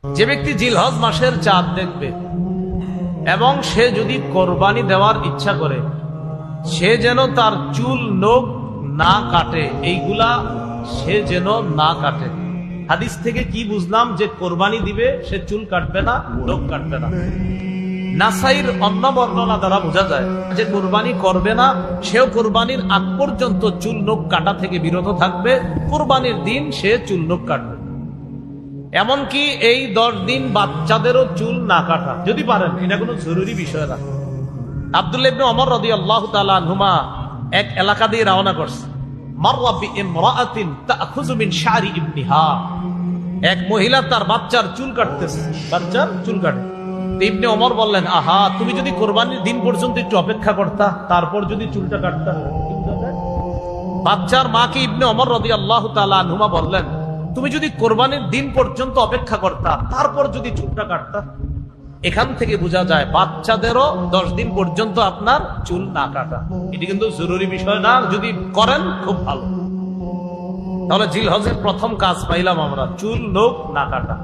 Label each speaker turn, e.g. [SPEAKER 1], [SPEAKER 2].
[SPEAKER 1] যে ব্যক্তি জিলহজ মাসের চাঁদ দেখবে এবং সে যদি কোরবানি দেওয়ার ইচ্ছা করে, সে যেন তার চুল নখ না কাটে, এইগুলা সে যেন না কাটে। হাদিস থেকে কি বুঝলাম? যে কোরবানি দিবে সে চুল কাটবে না, নখ কাটবে না। নাসাইর অন্য বর্ণনা দ্বারা বোঝা যায় যে কোরবানি করবে না, সেও কোরবানির আগ পর্যন্ত চুল নখ কাটা থেকে বিরত থাকবে, কোরবানির দিন সে চুল নখ কাটবে। এমনকি এই 10 দিন বাচ্চাদেরও চুল না কাটা যদি পারেন, এটা কোনো জরুরি বিষয় না। আব্দুল্লাহ ইবনে ওমর রাদিয়াল্লাহু তাআলা আনহুমা এক এলাকা দিয়ে রওনা করছে। মাররা বিইমরাআতিন তাখুযু মিন শারি ইবনিহা, এক মহিলা তার বাচ্চার চুল কাটতেছে, বাচ্চার চুল কাটে। ইবনে ওমর বললেন, আহা, তুমি যদি কোরবানির দিন পর্যন্ত একটু অপেক্ষা করতা, তারপর যদি চুলটা কাটতা। বাচ্চার মাকে ইবনে ওমর রাদিয়াল্লাহু তাআলা আনহুমা বললেন, তুমি যদি কোরবানির দিন পর্যন্ত অপেক্ষা করতা, তারপর যদি চুলটা কাটতা। এখান থেকে বোঝা যায় বাচ্চাদেরও 10 দিন পর্যন্ত আপনার চুল না কাটা। এটি কিন্তু জরুরি বিষয় না, যদি করেন খুব ভালো। তাহলে জিলহজের প্রথম কাজ পাইলাম আমরা, চুল নখ না কাটা।